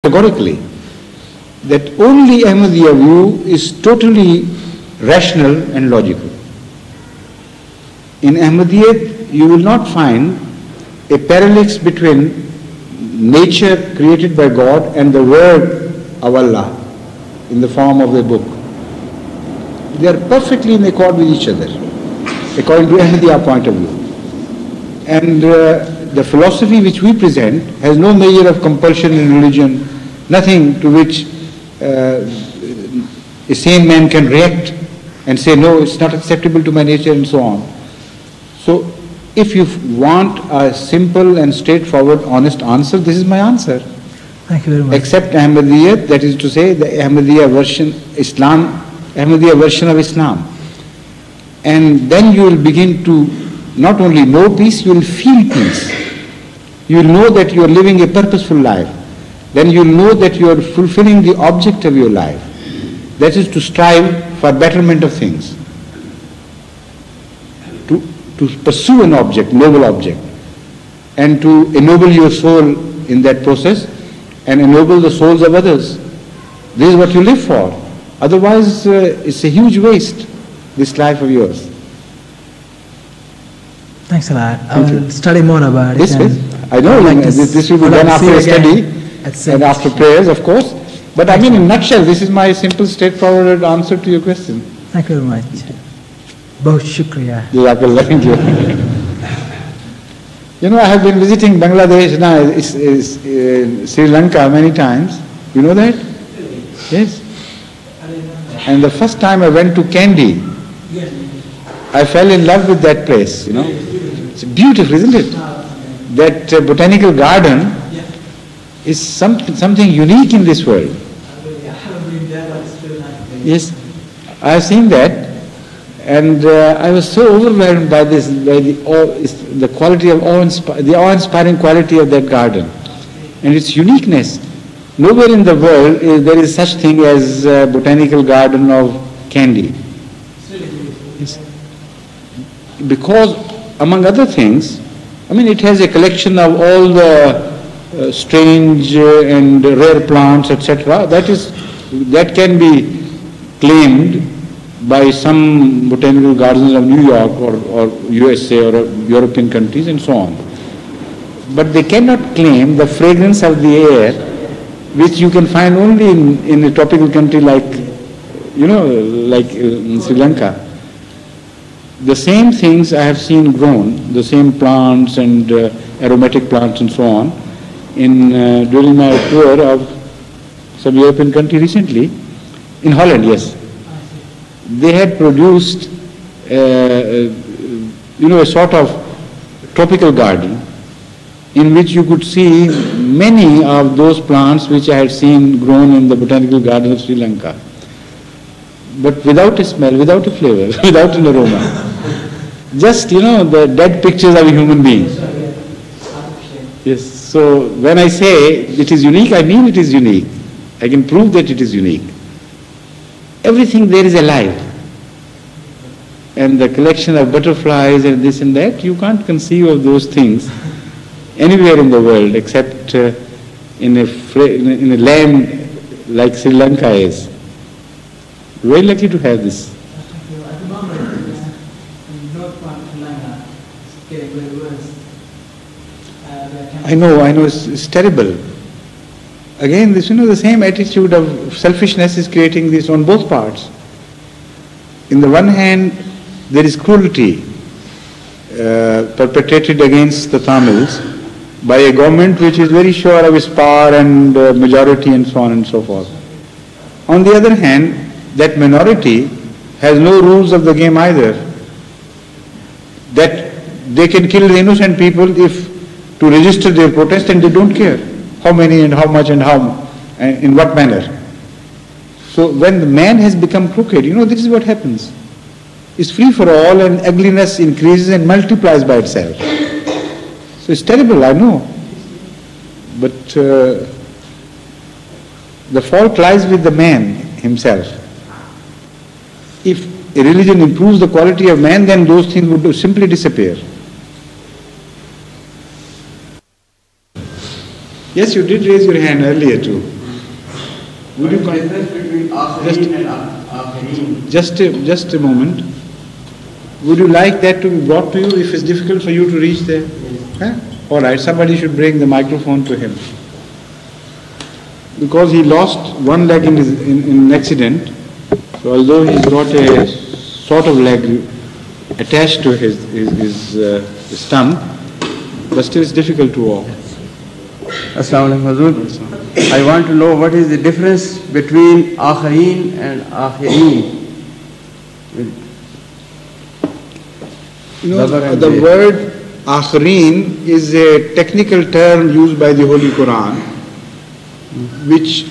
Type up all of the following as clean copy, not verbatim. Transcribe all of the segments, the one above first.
categorically that only Ahmadiyya view is totally rational and logical. In Ahmadiyya, you will not find a parallax between nature created by God and the word of Allah in the form of the book. They are perfectly in accord with each other, according to Ahmadiyya point of view. And the philosophy which we present has no measure of compulsion in religion, nothing to which a sane man can react and say, no, it's not acceptable to my nature and so on. So, if you want a simple and straightforward, honest answer, this is my answer. Thank you very much. Accept Ahmadiyya, that is to say, the Ahmadiyya version, Ahmadiyya version of Islam. And then you will begin to not only know peace, you will feel peace. You will know that you are living a purposeful life. Then you will know that you are fulfilling the object of your life. That is to strive for betterment of things. To pursue an object, noble object, and to ennoble your soul in that process and ennoble the souls of others. This is what you live for. Otherwise, it's a huge waste, this life of yours. Thanks a lot. I will study more about it. Yes, I know. This will be done after a study and after prayers, of course. But I mean, in a nutshell, this is my simple, straightforward answer to your question. Thank you very much. Bahut shukriya. Thank you. You know, I have been visiting Bangladesh now, Sri Lanka many times. You know that? Yes. And the first time I went to Kandy, I fell in love with that place, you know. It's beautiful, isn't it? That botanical garden is something unique in this world. Yes, I have seen that. And I was so overwhelmed by this, by the quality of the awe-inspiring quality of that garden, and its uniqueness. Nowhere in the world there is such thing as botanical garden of Kandy. Yes. Because, among other things, I mean, it has a collection of all the strange and rare plants, etc. That can be claimed by some botanical gardens of New York or USA or European countries and so on. But they cannot claim the fragrance of the air which you can find only in a tropical country like, you know, like Sri Lanka. The same things I have seen grown, the same plants and aromatic plants and so on, during my tour of some European country recently, in Holland, yes. They had produced, you know, a sort of tropical garden in which you could see many of those plants which I had seen grown in the botanical garden of Sri Lanka, but without a smell, without a flavor, without an aroma. Just, you know, the dead pictures of a human being. Yes, so when I say it is unique, I mean it is unique. I can prove that it is unique. Everything there is alive. And the collection of butterflies and this and that, you can't conceive of those things anywhere in the world except in a land like Sri Lanka is. Very lucky to have this. At the moment, in North part of Sri Lanka, it's getting very worse. I know, it's terrible. Again, this, you know, the same attitude of selfishness is creating this on both parts. In the one hand, there is cruelty perpetrated against the Tamils by a government which is very sure of its power and majority and so on and so forth. On the other hand, that minority has no rules of the game either. That they can kill the innocent people if to register their protest, and they don't care how many and how much and how, in what manner. So when the man has become crooked, you know, this is what happens. It's free for all and ugliness increases and multiplies by itself. So it's terrible, I know. But the fault lies with the man himself. If a religion improves the quality of man, then those things would simply disappear. Yes, you did raise your hand earlier too. Would you What is the difference between Akhareen and Akhareen? just a moment. Would you like that to be brought to you if it's difficult for you to reach there? Huh? All right, somebody should bring the microphone to him. Because he lost one leg in an accident, so although he's got a sort of leg attached to his stump, but still it's difficult to walk. Assalamu alaikum, Hazur. I want to know what is the difference between Akhareen and Akhareen. You know, the word Akhareen is a technical term used by the Holy Quran, which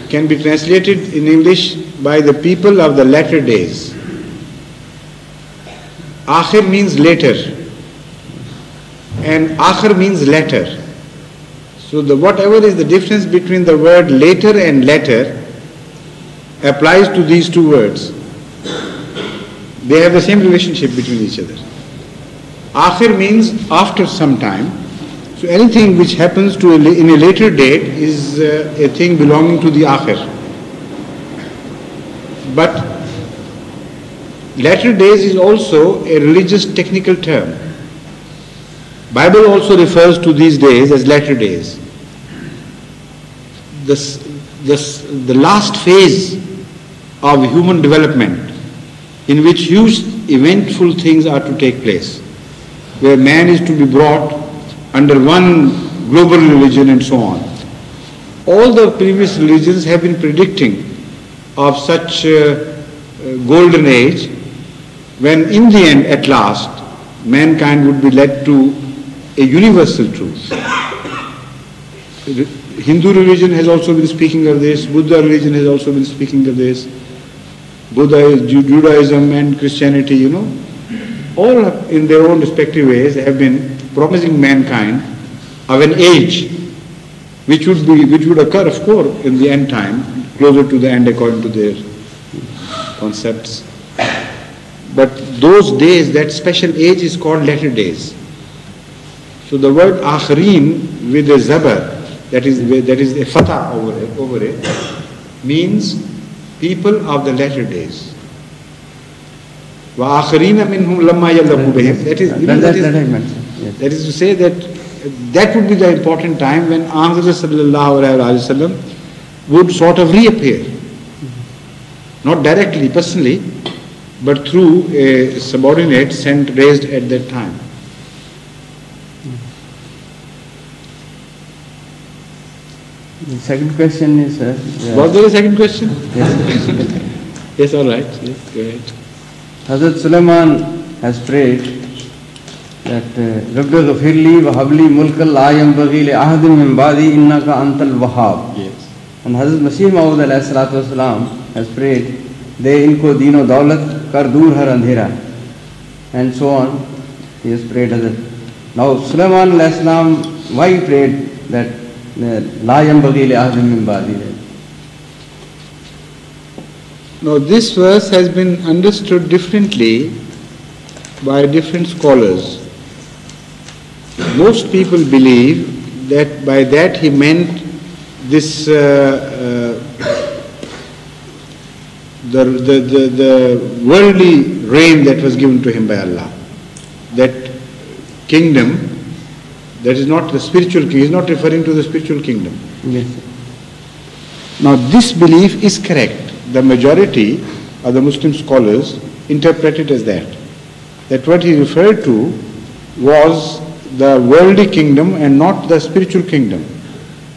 can be translated in English by the people of the latter days. Akhir means later, and Akhir means latter. So whatever is the difference between the word later and latter applies to these two words. They have the same relationship between each other. Akhir means after some time. So anything which happens in a later date is a thing belonging to the Akhir. But latter days is also a religious technical term. Bible also refers to these days as latter days. The last phase of human development in which huge eventful things are to take place, where man is to be brought under one global religion and so on. All the previous religions have been predicting of such golden age when in the end at last mankind would be led to a universal truth. Hindu religion has also been speaking of this, Buddha religion has also been speaking of this, Judaism and Christianity, you know, all in their own respective ways have been promising mankind of an age which would occur, of course, in the end time, closer to the end according to their concepts. But those days, that special age is called latter days. So the word Akhareen with a zabar, that is a fatah over it, means people of the latter days. وَآخَرِينَ مِنْهُمْ لَمَّا يَلَّقُوا بِهِمْ. That is to say that would be the important time when Ahmad sallallahu alayhi wa sallam would sort of reappear. Not directly, personally, but through a subordinate sent raised at that time. The second question is... Was there a second question? Yes. Yes, all right. Yes, go ahead. Hazrat Sulaiman has prayed that Rabbi ghafirli wa habli mulkal la yanbaghi li ahadin min ba'di innaka antal wahhab. Yes. And Hazrat Masih Maud alayhi salatu wasalam has prayed, de inko deen o daulat kar dur har andhera, and so on. He has prayed Hazrat. Now Sulaiman alayhi salam, why he prayed that la yanbaghi li ahadin min ba'di? Now this verse has been understood differently by different scholars. Most people believe that by that he meant this the worldly reign that was given to him by Allah. That kingdom, that is not the spiritual king, he is not referring to the spiritual kingdom. Yes. Now this belief is correct. The majority of the Muslim scholars interpret it as that what he referred to was the worldly kingdom and not the spiritual kingdom.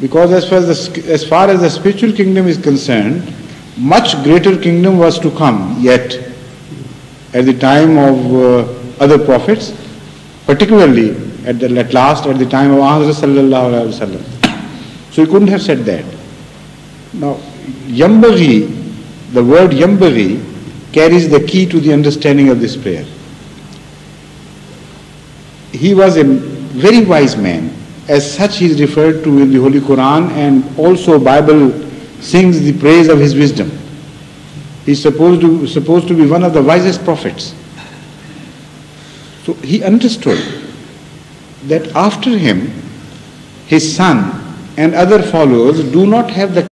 Because as far as the spiritual kingdom is concerned, much greater kingdom was to come yet at the time of other prophets, particularly at last at the time of Ahmad sallallahu alaihi wasallam. So he couldn't have said that. Now, Yambaghi, the word Yambaghi carries the key to the understanding of this prayer. He was a very wise man. As such he is referred to in the Holy Quran, and also Bible sings the praise of his wisdom. He is supposed to be one of the wisest prophets. So he understood that after him, his son and other followers do not have the